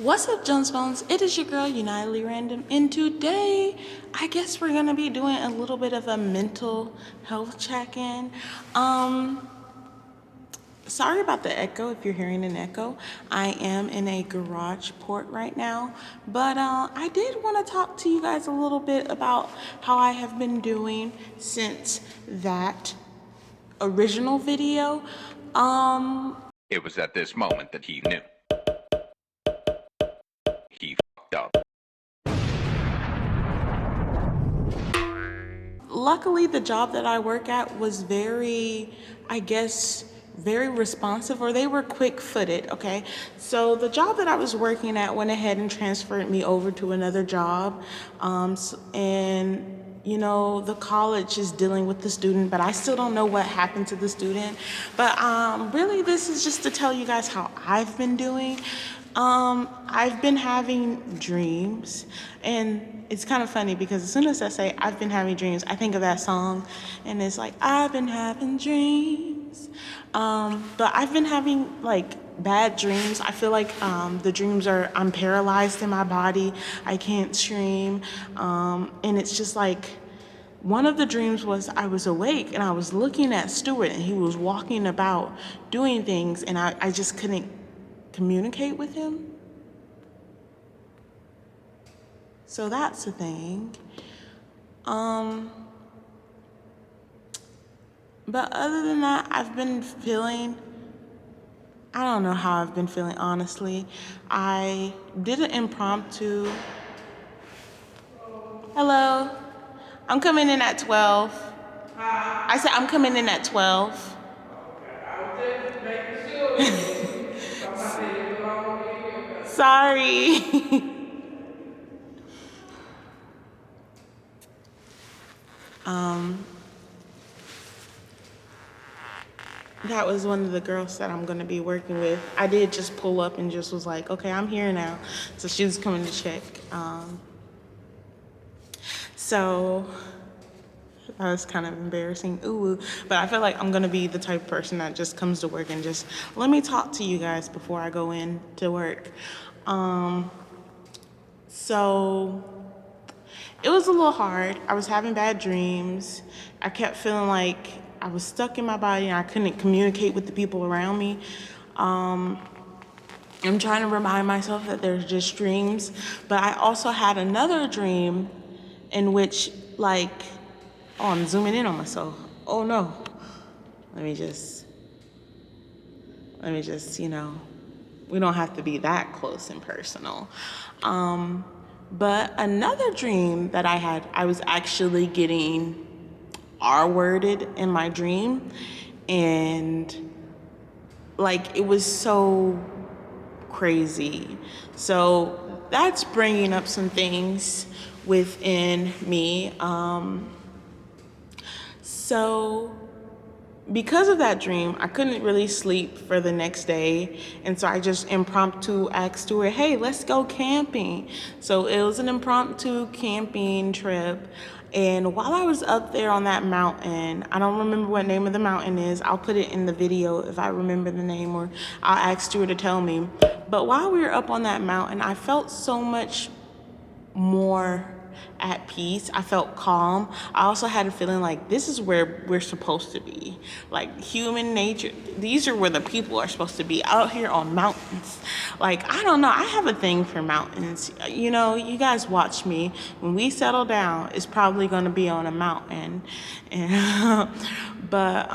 What's up, Jones Bones? It is your girl, Unitedly Random, and today I guess we're gonna be doing a little bit of a mental health check-in. Sorry about the echo if you're hearing an echo. I am in a garage port right now, but I did want to talk to you guys a little bit about how I have been doing since that original video. It was at this moment that he knew. He fucked up. Luckily, the job that I work at was very responsive, or they were quick-footed, okay? So the job that I was working at went ahead and transferred me over to another job, and you know, the college is dealing with the student, but I still don't know what happened to the student. But really, this is just to tell you guys how I've been doing. I've been having dreams, and it's kind of funny because as soon as I say I've been having dreams, I think of that song, and it's like, I've been having dreams. But I've been having like bad dreams. I feel like the dreams are, I'm paralyzed in my body. I can't scream. And it's just like, one of the dreams was I was awake and I was looking at Stuart and he was walking about doing things, and I just couldn't communicate with him. So that's the thing. But other than that, I've been feeling, I don't know how I've been feeling, honestly. I did an impromptu. Hello. I'm coming in at 12. I said I'm coming in at 12. Sorry. That was one of the girls that I'm gonna be working with. I did just pull up and just was like, okay, I'm here now. So she was coming to check. So that was kind of embarrassing. Ooh, but I feel like I'm gonna be the type of person that just comes to work and just, let me talk to you guys before I go in to work. So it was a little hard. I was having bad dreams. I kept feeling like I was stuck in my body and I couldn't communicate with the people around me. I'm trying to remind myself that there's just dreams, but I also had another dream in which, like, oh, I'm zooming in on myself. Oh no. Let me just, you know, we don't have to be that close and personal. But another dream that I had, I was actually getting R-worded in my dream, and like, it was so crazy. So that's bringing up some things within me. So because of that dream, I couldn't really sleep for the next day. And so I just impromptu asked Stuart, hey, let's go camping. So it was an impromptu camping trip. And while I was up there on that mountain, I don't remember what name of the mountain is. I'll put it in the video if I remember the name, or I'll ask Stuart to tell me. But while we were up on that mountain, I felt so much more at peace. I felt calm. I also had a feeling like this is where we're supposed to be. Like, human nature, these are where the people are supposed to be, out here on mountains. Like, I don't know, I have a thing for mountains. You know, you guys watch me. When we settle down, it's probably going to be on a mountain. And but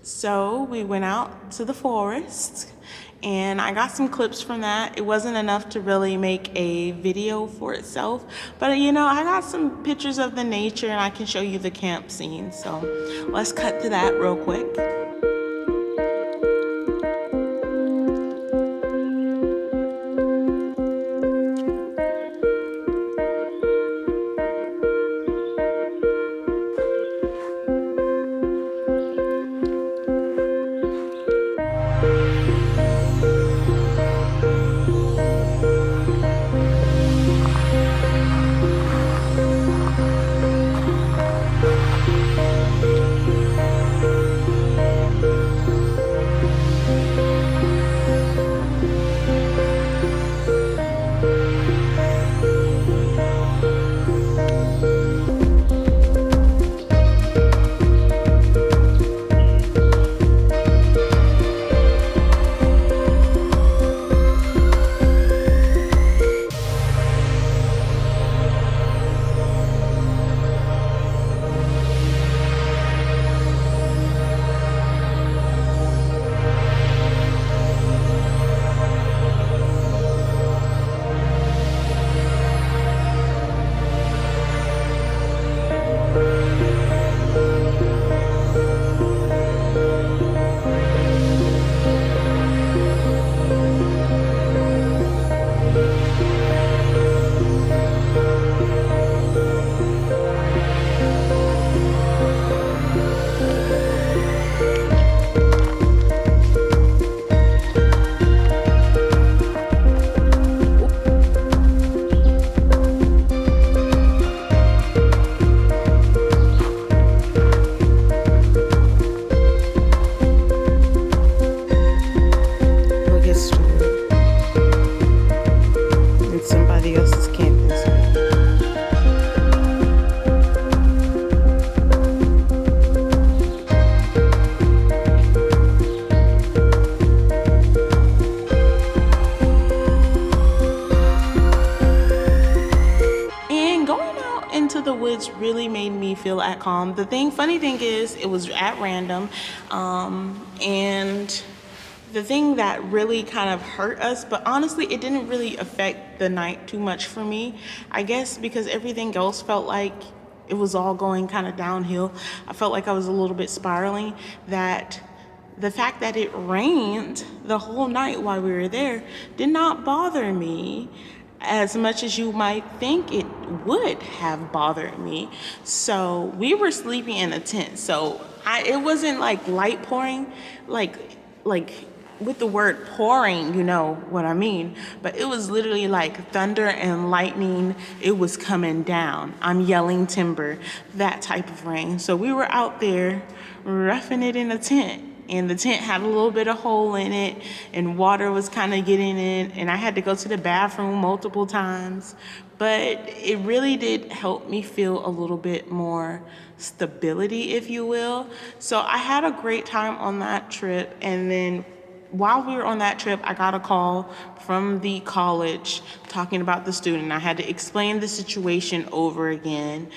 so we went out to the forest, and I got some clips from that. It wasn't enough to really make a video for itself, but you know, I got some pictures of the nature and I can show you the camp scene. So let's cut to that real quick. woods really made me feel at calm. Funny thing is, it was at random, and the thing that really kind of hurt us, but honestly, it didn't really affect the night too much for me. I guess because everything else felt like it was all going kind of downhill. I felt like I was a little bit spiraling. That the fact that it rained the whole night while we were there did not bother me as much as you might think it would have bothered me. So we were sleeping in a tent. So it wasn't like light pouring, like with the word pouring, you know what I mean. But it was literally like thunder and lightning. It was coming down. I'm yelling timber, that type of rain. So we were out there roughing it in a tent. And the tent had a little bit of hole in it, and water was kind of getting in, and I had to go to the bathroom multiple times. But it really did help me feel a little bit more stability, if you will. So I had a great time on that trip, and then while we were on that trip, I got a call from the college talking about the student. I had to explain the situation over again.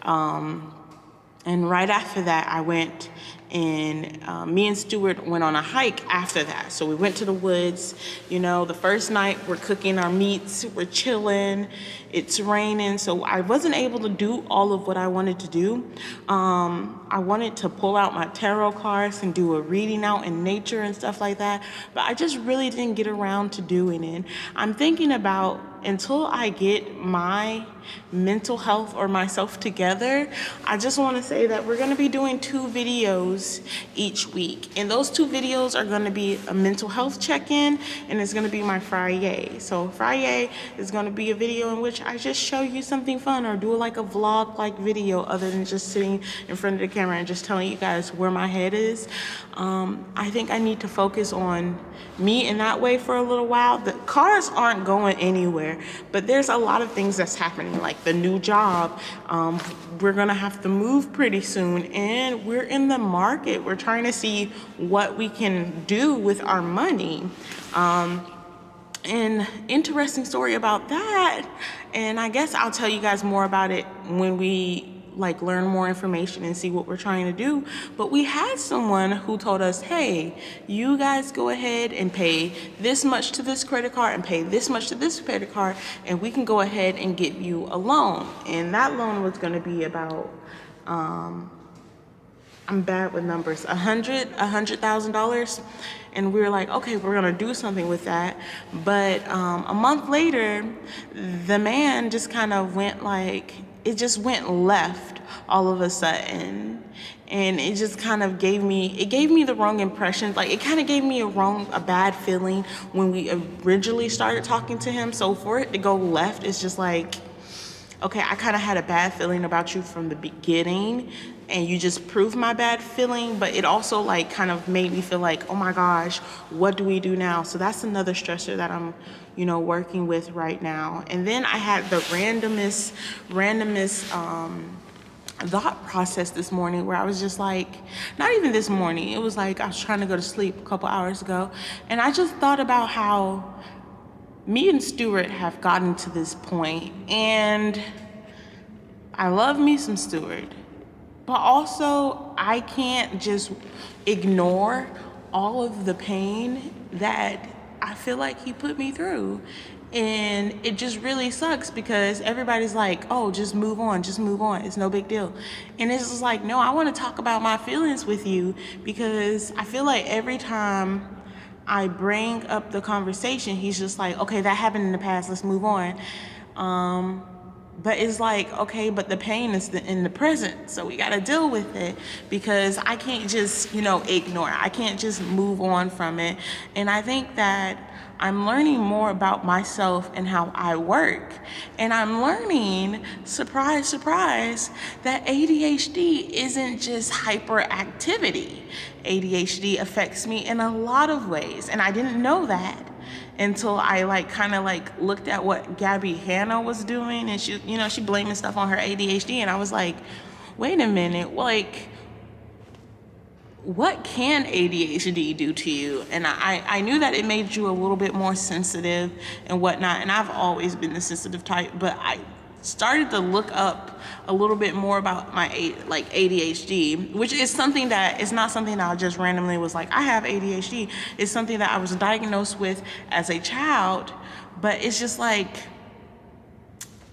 And right after that, I went and me and Stuart went on a hike after that. So we went to the woods. You know, the first night we're cooking our meats, we're chilling, it's raining. So I wasn't able to do all of what I wanted to do. I wanted to pull out my tarot cards and do a reading out in nature and stuff like that. But I just really didn't get around to doing it. I'm thinking about, until I get my mental health or myself together, I just want to say that we're going to be doing 2 videos each week. And those 2 videos are going to be a mental health check-in, and it's going to be my Friday. So Friday is going to be a video in which I just show you something fun or do like a vlog-like video other than just sitting in front of the camera and just telling you guys where my head is. I think I need to focus on me in that way for a little while. The cars aren't going anywhere, but there's a lot of things that's happening, like the new job. We're gonna have to move pretty soon, and we're in the market. We're trying to see what we can do with our money. An interesting story about that, and I guess I'll tell you guys more about it when we like learn more information and see what we're trying to do. But we had someone who told us, hey, you guys go ahead and pay this much to this credit card and pay this much to this credit card, and we can go ahead and get you a loan. And that loan was going to be about I'm bad with numbers, $100,000. And we were like, okay, we're gonna do something with that. But a month later, the man just kind of went like, it just went left all of a sudden. And it just kind of gave me the wrong impression. Like, it kind of gave me a bad feeling when we originally started talking to him. So for it to go left, it's just like, okay, I kind of had a bad feeling about you from the beginning, and you just proved my bad feeling, but it also like kind of made me feel like, oh my gosh, what do we do now? So that's another stressor that I'm, working with right now. And then I had the randomest thought process this morning where I was just like, not even this morning, it was like I was trying to go to sleep a couple hours ago, and I just thought about how me and Stuart have gotten to this point, and I love me some Stuart, but also I can't just ignore all of the pain that I feel like he put me through. And it just really sucks because everybody's like, oh, just move on, it's no big deal. And it's just like, no, I want to talk about my feelings with you, because I feel like every time I bring up the conversation, he's just like, okay, that happened in the past, let's move on. But it's like, okay, but the pain is in the present, so we gotta deal with it, because I can't just, ignore it. I can't just move on from it. And I think that I'm learning more about myself and how I work. And I'm learning, surprise, surprise, that ADHD isn't just hyperactivity. ADHD affects me in a lot of ways, and I didn't know that until I looked at what Gabby Hanna was doing, and she blaming stuff on her ADHD, and I was like, wait a minute, like, what can ADHD do to you? And I knew that it made you a little bit more sensitive and whatnot, and I've always been the sensitive type, but started to look up a little bit more about my ADHD, which is something that it's not something that I just randomly was like, I have ADHD. It's something that I was diagnosed with as a child, but it's just like,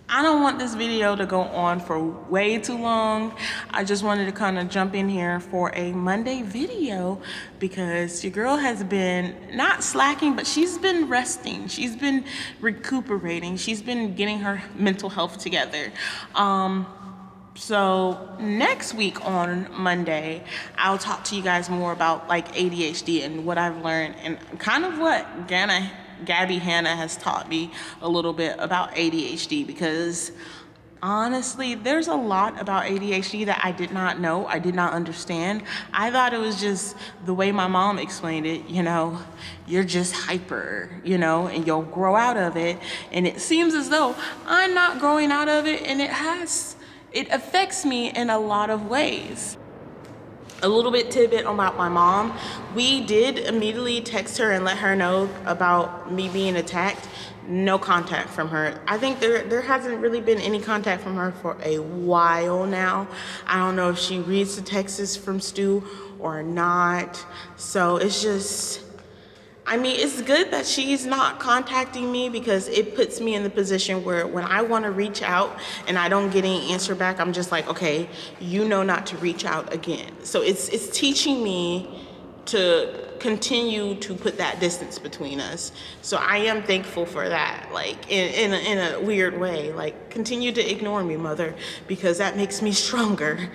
I don't want this video to go on for way too long. I just wanted to kind of jump in here for a Monday video because your girl has been not slacking, but she's been resting. She's been recuperating. She's been getting her mental health together. So next week on Monday, I'll talk to you guys more about like ADHD and what I've learned and kind of what Gabby Hanna has taught me a little bit about ADHD, because honestly, there's a lot about ADHD that I did not know, I did not understand. I thought it was just the way my mom explained it, you know, you're just hyper, you know, and you'll grow out of it. And it seems as though I'm not growing out of it, and it affects me in a lot of ways. A little bit tidbit about my mom. We did immediately text her and let her know about me being attacked. No contact from her. I think there hasn't really been any contact from her for a while now. I don't know if she reads the texts from Stu or not. So it's just, I mean, it's good that she's not contacting me, because it puts me in the position where when I want to reach out and I don't get any answer back, I'm just like, okay, you know not to reach out again. So it's teaching me to continue to put that distance between us. So I am thankful for that, like in a weird way. Like, continue to ignore me, mother, because that makes me stronger.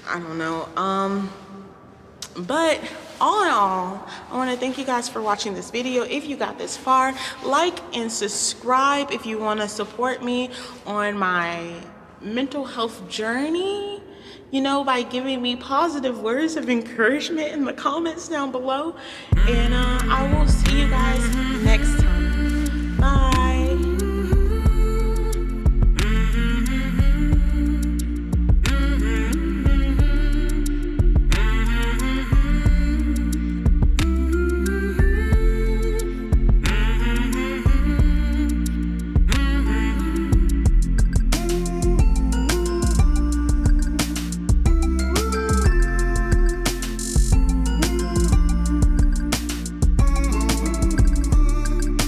I don't know. But all in all, I want to thank you guys for watching this video. If you got this far, like and subscribe if you want to support me on my mental health journey, you know, by giving me positive words of encouragement in the comments down below. And I will see you guys